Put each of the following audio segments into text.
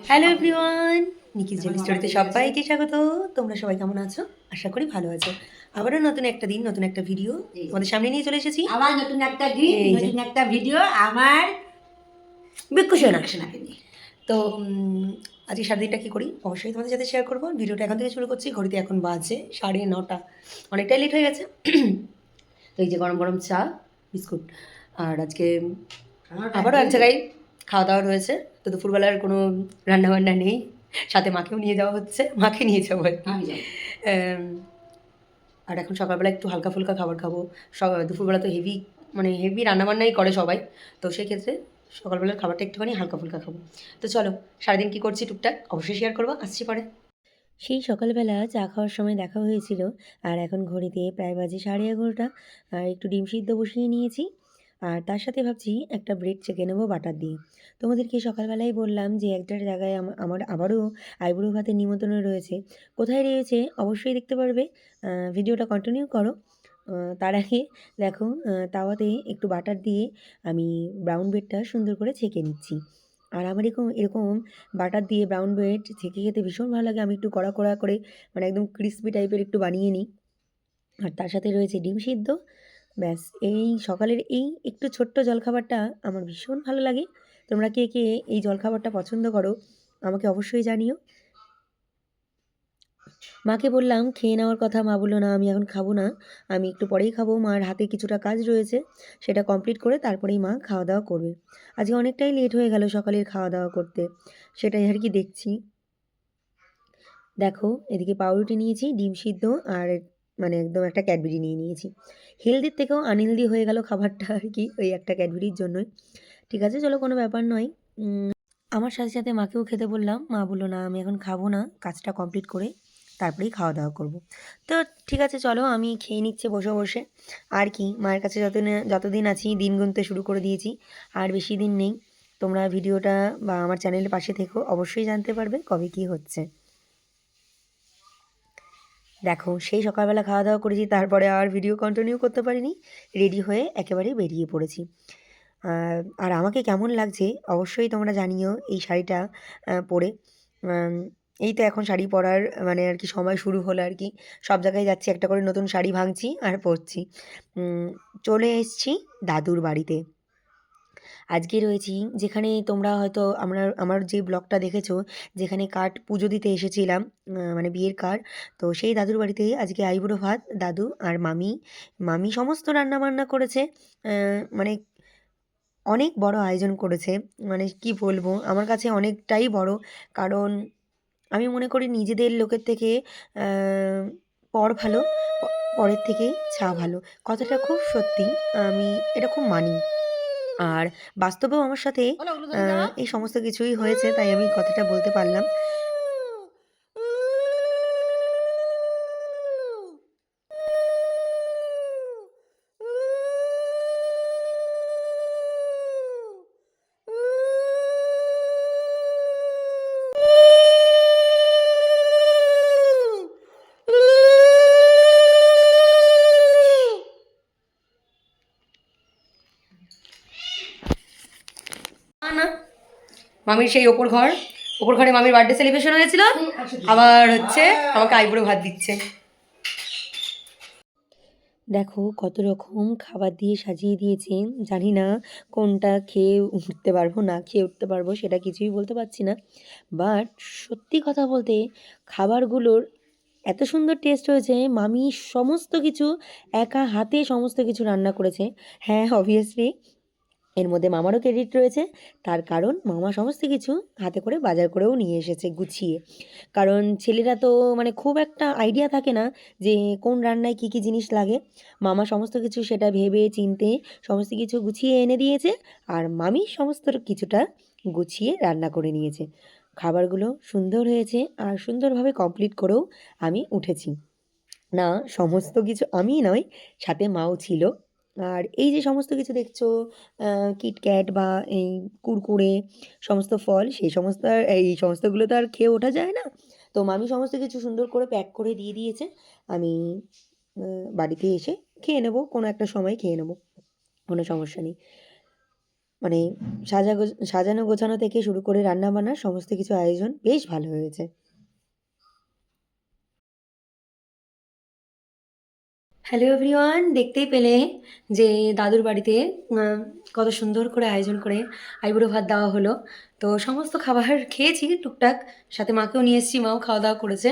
Hello everyone, নিকিস jelly স্টোরিতে সবাইকে স্বাগত। তোমরা সবাই কেমন আছো? আশা করি ভালো আছো। আবারও নতুন একটা দিন, নতুন একটা ভিডিও তোমাদের সামনে নিয়ে চলে এসেছি। আবার নতুন একটা দিন, এই যে নতুন একটা ভিডিও আমার বিক্কু সোনা। সোনাকে নিয়ে। তো আজকে সারাদিনটা কী করি অবশ্যই তোমাদের সাথে শেয়ার করবো। ভিডিওটা এখন থেকে শুরু করছি। ঘড়িতে এখন বাজে 9:30, অনেকটাই লেট হয়ে গেছে। তো এই যে গরম গরম চা, বিস্কুট, আর আজকে আবারও এক জায়গায় খাওয়া দাওয়া রয়েছে। তো দুপুরবেলার কোনো রান্নাবান্না নেই, সাথে মাকেও নিয়ে যাওয়া হচ্ছে, মাকে নিয়ে যাবো আর কি। আমি যাই। আর এখন সকালবেলা একটু হালকা ফুলকা খাবার খাবো। দুপুরবেলা তো হেভি, মানে হেভি রান্নাবান্নাই করে সবাই। তো সেই ক্ষেত্রে সকালবেলার খাবারটা একটুখানি হালকা ফুলকা খাবো। তো চলো, সারাদিন কী করছি টুকটাক অবশ্যই শেয়ার করবো, আসছি পরে। সেই সকালবেলা চা খাওয়ার সময় দেখা হয়েছিল, আর এখন ঘড়িতে প্রায় বাজে 11:30। আর একটু ডিম সিদ্ধ বসিয়ে নিয়েছি, আর তার সাথে ভাবছি একটা ব্রেড চেকে নেবো বাটার দিয়ে। তোমাদেরকে সকালবেলাই বললাম যে একটা জায়গায় আমার আবারও আইবুড়ো ভাতের নিমন্ত্রণ রয়েছে। কোথায় রয়েছে অবশ্যই দেখতে পারবে, ভিডিওটা কন্টিনিউ করো। তার আগে দেখো, তাওয়াতে একটু বাটার দিয়ে আমি ব্রাউন ব্রেডটা সুন্দর করে ছেঁকে নিচ্ছি। আর আমার এরকম এরকম বাটার দিয়ে ব্রাউন ব্রেড ছেঁকে খেতে ভীষণ ভালো লাগে। আমি একটু কড়া কড়া করে, মানে একদম ক্রিস্পি টাইপের একটু বানিয়ে নিই। আর তার সাথে রয়েছে ডিম সিদ্ধ। ব্যাস, এই সকালের এই একটু ছোট্ট জলখাবারটা আমার ভীষণ ভালো লাগে। তোমরা কে কে এই জলখাবারটা পছন্দ করো আমাকে অবশ্যই জানিও। মাকে বললাম খেয়ে নেওয়ার কথা, মা বললো না আমি এখন খাবো না, আমি একটু পরেই খাবো। মার হাতে কিছুটা কাজ রয়েছে, সেটা কমপ্লিট করে তারপরেই মা খাওয়া দাওয়া করবে। আজকে অনেকটাই লেট হয়ে গেল সকালের খাওয়া দাওয়া করতে, সেটাই আর কি দেখছি। দেখো এদিকে পাউরুটি নিয়েছি, ডিম সিদ্ধ, আর মানে একদম একটা ক্যাডবেরি নিয়ে নিয়েছি। হেলদির থেকেও আনহেলদি হয়ে গেল খাবারটা আর কি, ওই একটা ক্যাডবেরির জন্যই। ঠিক আছে চলো, কোনো ব্যাপার নয়। আমার সাথে সাথে মাকেও খেতে বললাম, মা বললো না আমি এখন খাবো না, কাজটা কমপ্লিট করে তারপরেই খাওয়া দাওয়া করব। তো ঠিক আছে চলো, আমি খেয়ে নিচ্ছে বসে বসে। আর কি, মায়ের কাছে যতদিন আছি দিন গুনতে শুরু করে দিয়েছি, আর বেশি দিন নেই। তোমরা ভিডিওটা বা আমার চ্যানেলের পাশে থেকো, অবশ্যই জানতে পারবে কবে কী হচ্ছে। দেখো সেই সকালবেলা খাওয়া দাওয়া করেছি, তারপরে আর ভিডিও কন্টিনিউ করতে পারিনি, রেডি হয়ে একেবারে বেরিয়ে পড়েছি। আর আমাকে কেমন লাগছে অবশ্যই তোমরা জানিও এই শাড়িটা পরে। আম, এই তো এখন শাড়ি পরার মানে আর কি সময় শুরু হলো আর কি। সব জায়গায় যাচ্ছি, একটা করে নতুন শাড়ি ভাঙছি আর পরছি। চলে এসেছি দাদুর বাড়িতে। আজকে রয়েছি যেখানে তোমরা হয়তো আমার যে ব্লগটা দেখেছো, যেখানে কার্ড পুজো দিতে এসেছিলাম, মানে বিয়ের কার্ড। তো সেই দাদুর বাড়িতেই আজকে আইবুড়ো ভাত, দাদু আর মামি। মামি সমস্ত রান্না বান্না করেছে, মানে অনেক বড় আয়োজন করেছে। মানে কি বলবো, আমার কাছে অনেকটাই বড়। কারণ আমি মনে করি নিজেদের লোকের থেকে আহ, পর ভালো, পরের থেকে ছা ভালো। কথাটা খুব সত্যি, আমি এটা খুব মানি। আর বাস্তবেও আমার সাথে এই সমস্ত কিছুই হয়েছে, তাই আমি কথাটা বলতে পারলাম। না, মামির সেই ওপর ঘরে মামির বার্থডে সেলিব্রেশন হয়েছিল, আবার হচ্ছে আমাকে আইবুড়ো ভাত দিচ্ছে। দেখো কত রকম খাবার দিয়ে সাজিয়ে দিয়েছে, জানি না কোনটা খেয়ে উঠতে পারবো না খেয়ে উঠতে পারবো সেটা কিছুই বলতে পারছি না। বাট সত্যি কথা বলতে খাবারগুলোর এত সুন্দর টেস্ট হয়েছে। মামি সমস্ত কিছু একা হাতে সমস্ত কিছু রান্না করেছে। হ্যাঁ, অবভিয়াসলি এর মধ্যে মামারও ক্রেডিট রয়েছে, তার কারণ মামা সমস্ত কিছু হাতে করে বাজার করেও নিয়ে এসেছে গুছিয়ে। কারণ ছেলেরা তো মানে খুব একটা আইডিয়া থাকে না যে কোন রান্নায় কী কী জিনিস লাগে। মামা সমস্ত কিছু সেটা ভেবে চিন্তে সমস্ত কিছু গুছিয়ে এনে দিয়েছে, আর মামি সমস্ত কিছুটা গুছিয়ে রান্না করে নিয়েছে। খাবারগুলো সুন্দর হয়েছে, আর সুন্দরভাবে কমপ্লিট করেও আমি উঠেছি। না, সমস্ত কিছু আমিই নয়, সাথে মাও ছিল। আর এই যে সমস্ত কিছু দেখছো, কিটক্যাট বা এই কুরকুরে, সমস্ত ফল, সেই সমস্ত এই সমস্তগুলো তো আর খেয়ে ওঠা যায় না। তো মামি সমস্ত কিছু সুন্দর করে প্যাক করে দিয়ে দিয়েছে। আমি বাড়িতে এসে খেয়ে নেবো, কোনো একটা সময় খেয়ে নেবো, কোনো সমস্যা নেই। মানে সাজানো গোছানো থেকে শুরু করে রান্নাবান্নার সমস্ত কিছু আয়োজন বেশ ভালো হয়েছে। হ্যালো এভরিওয়ান, দেখতেই পেলে যে দাদুর বাড়িতে কত সুন্দর করে আয়োজন করে আইবুড়ো ভাত দেওয়া হলো। তো সমস্ত খাবার খেয়েছি টুকটাক, সাথে মাকেও নিয়ে এসেছি, মাও খাওয়া দাওয়া করেছে।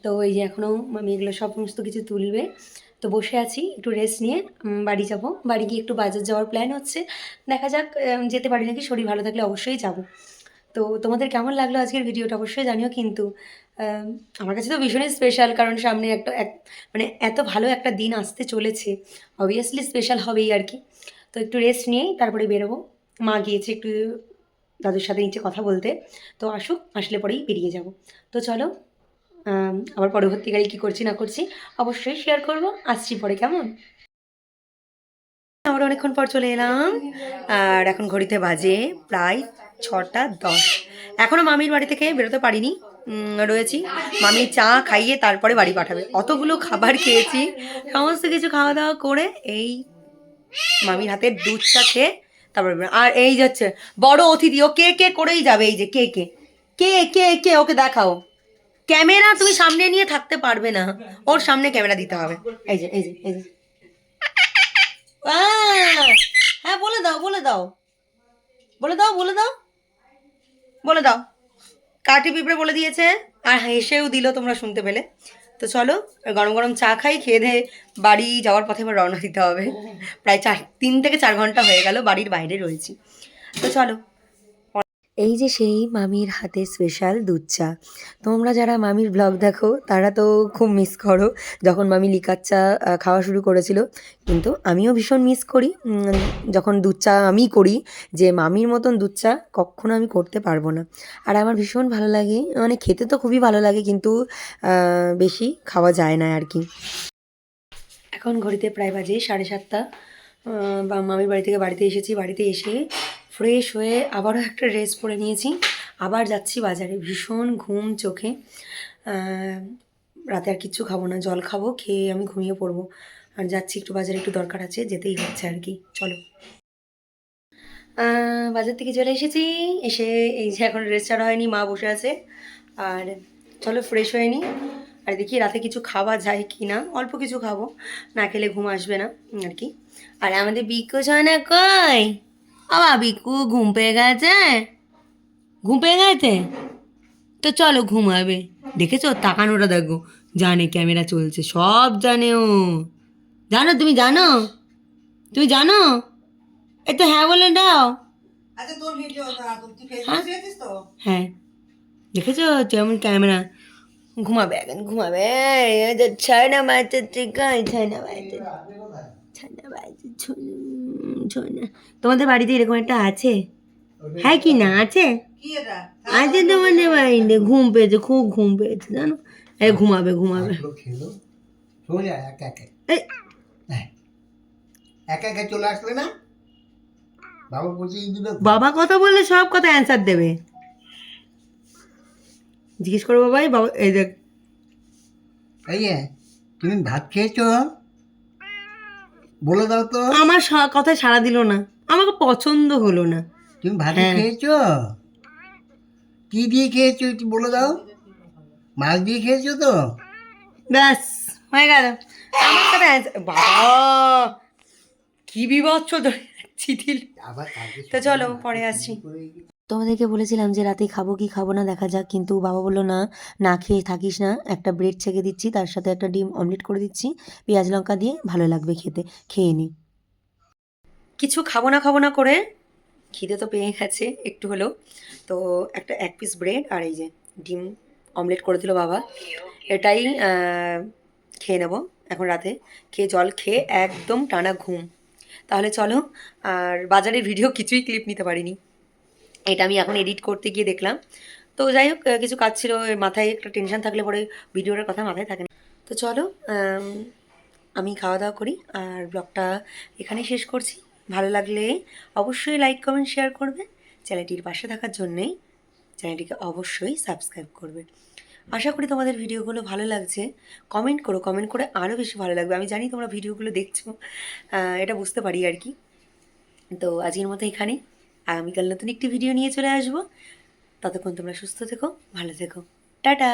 তো এই যে এখনও আমি এগুলো সমস্ত কিছু তুলবে, তো বসে আছি একটু রেস্ট নিয়ে। বাড়ি যাব, বাড়ি গিয়ে একটু বাজার যাওয়ার প্ল্যান হচ্ছে, দেখা যাক যেতে পারি নাকি, শরীর ভালো থাকলে অবশ্যই যাব। তো তোমাদের কেমন লাগলো আজকের ভিডিওটা অবশ্যই জানিও কিন্তু। আমার কাছে তো ভীষণই স্পেশাল, কারণ সামনে মানে এত ভালো একটা দিন আসতে চলেছে, অবভিয়াসলি স্পেশাল হবেই আর কি। তো একটু রেস্ট নিয়েই তারপরে বেরোবো। মা গিয়েছে একটু দাদুর সাথে নিচে কথা বলতে, তো আসুক, আসলে পরেই বেরিয়ে যাব। তো চলো, আবার পরবর্তীকালে কী করছি না করছি অবশ্যই শেয়ার করব, আসছি পরে, কেমন? আবার অনেকক্ষণ পর চলে এলাম, আর এখন ঘড়িতে বাজে প্রায় 6টা 10। এখনও মামির বাড়ি থেকে বেরোতে পারিনি, রয়েছি। মামি চা খাইয়ে তারপরে বাড়ি পাঠাবে। অতগুলো খাবার খেয়েছি, সমস্ত কিছু খাওয়া দাওয়া করে এই মামির হাতের দুধ চা খেয়ে তারপরে আর এই যাচ্ছে বড় অতিথি, ও কে কে করেই যাবে। এই যে কে কে কে কে কে ওকে দেখাও। ক্যামেরা তুমি সামনে নিয়ে থাকতে পারবে না, ওর সামনে ক্যামেরা দিতে হবে। এই যে এই যে এই যে হ্যাঁ, বলে দাও বলে দাও বলে দাও বলে দাও বলে দাও। কাঠি পিঁপড়ে বলে দিয়েছে, আর হেসেও দিল, তোমরা শুনতে পেলে। তো চলো, গরম গরম চা খাই, খেয়ে দিয়ে বাড়ি যাওয়ার পথে এবার রওনা দিতে হবে। প্রায় 3 থেকে 4 ঘন্টা হয়ে গেল বাড়ির বাইরে রয়েছি। তো চলো, এই যে সেই মামির হাতে স্পেশাল দুধ চা। তোমরা যারা মামির ব্লগ দেখো তারা তো খুব মিস করো যখন মামি লিকার চা খাওয়া শুরু করেছিল। কিন্তু আমিও ভীষণ মিস করি যখন দুধ চা আমি করি, যে মামির মতন দুধ চা কখনো আমি করতে পারবো না। আর আমার ভীষণ ভালো লাগে, মানে খেতে তো খুবই ভালো লাগে, কিন্তু বেশি খাওয়া যায় না আর কি। এখন ঘড়িতে প্রায় বাজে 7:30। বা মামির বাড়ি থেকে বাড়িতে এসেছি, বাড়িতে এসে ফ্রেশ হয়ে আবারও একটা ড্রেস পরে নিয়েছি, আবার যাচ্ছি বাজারে। ভীষণ ঘুম চোখে, রাতে আর কিচ্ছু খাবো না, জল খাবো, খেয়ে আমি ঘুমিয়ে পড়বো। আর যাচ্ছি একটু বাজারে, একটু দরকার আছে, যেতেই হচ্ছে আর কি। চলো, বাজার থেকে চলে এসেছি, এসে এই যে এখন ড্রেস ছাড়া হয়নি, মা বসে আছে। আর চলো ফ্রেশ হয়ে নিই, আর দেখি রাতে কিছু খাওয়া যায় কি না। অল্প কিছু খাবো, না খেলে ঘুম আসবে না আর কি। আর আমাদের বিকু ছয় কই, আবার বিকু ঘুম পেয়ে গেছে, ঘুম পেয়ে গেছে। তো চলো ঘুমাবে, দেখেছো তাকানোটা দেখো, জানে ক্যামেরা চলছে, সব জানে ও। জানো, তুমি জানো, তুমি জানো, এই তো হ্যাঁ বলে দাও। আচ্ছা তোর ভিডিও তুই ফেসবুক হ্যাঁ ছেড়েছিস তো? হ্যাঁ, দেখেছো যেমন ক্যামেরা। ঘুমাবে এখন, ঘুমাবে। ছয়না বাজে, ঠিক আছে, ছয়না বাজে, ছয়না বাজে, ছয়না। তোমাদের বাড়িতে এরকম একটা আছে? হ্যাঁ কি না আছে? কি এটা? আছে তোমাদের বাড়িতে? ঘুম পেয়েছে, খুব ঘুম পেয়েছে জানো। এই ঘুমাবে ঘুমাবে। লোক খেলো সোজা একা একা এই একা একা চলে আসলে না, বাবা বলছে এই দুটো বাবা কথা বললে সব কথা অ্যান্সার দেবে। জিজ্ঞেস করো বাবাই, বাবা এই দেখ। এই যে, তুমি ভাত খেয়েছো? বলে দাও তো। আমার কথায় সাড়া দিল না, আমাকে পছন্দ হলো না। তুমি ভাত হ্যাঁ। খেয়েছো? কি দিয়ে খেয়েছো একটু বলে দাও। মাছ দিয়ে খেয়েছো তো? ব্যাস হয়ে গেল আমার কথা answer। বাবা কি বিভৎস ধরে যাচ্ছি দিল। আবার কালকে তো চলো পরে আসছি। তোমাদেরকে বলেছিলাম যে রাতে খাবো কি খাবো না দেখা যাক, কিন্তু বাবা বললো না, না খেয়ে থাকিস না, একটা ব্রেড ছেঁকে দিচ্ছি, তার সাথে একটা ডিম অমলেট করে দিচ্ছি, পেঁয়াজ লঙ্কা দিয়ে, ভালো লাগবে খেতে, খেয়ে নি। কিছু খাবো না করে খিদে তো পেয়ে গেছে একটু হলেও, তো একটা 1 পিস ব্রেড আর এই যে ডিম অমলেট করে দিল বাবা, এটাই খেয়ে নেবো এখন রাতে। খেয়ে জল খেয়ে একদম টানা ঘুম। তাহলে চলো, আর বাজারের ভিডিও কিছুই ক্লিপ নিতে পারিনি, এটা আমি এখন এডিট করতে গিয়ে দেখলাম। তো যাই হোক, কিছু কাজ ছিল, এর মাথায় একটা টেনশন থাকলে পরে ভিডিওটার কথা মাথায় থাকে না। তো চলো, আমি খাওয়া দাওয়া করি, আর ব্লগটা এখানেই শেষ করছি। ভালো লাগলে অবশ্যই লাইক কমেন্ট শেয়ার করবে, চ্যানেলটির পাশে থাকার জন্যেই চ্যানেলটিকে অবশ্যই সাবস্ক্রাইব করবে। আশা করি তোমাদের ভিডিওগুলো ভালো লাগছে। কমেন্ট করো, কমেন্ট করে আরও বেশি ভালো লাগবে। আমি জানি তোমরা ভিডিওগুলো দেখছো, এটা বুঝতে পারি আর কি। তো আজকের মতো এখানেই, আগামীকাল নতুন একটি ভিডিও নিয়ে চলে আসবো। ততক্ষণ তোমরা সুস্থ থেকো, ভালো থেকো। টাটা।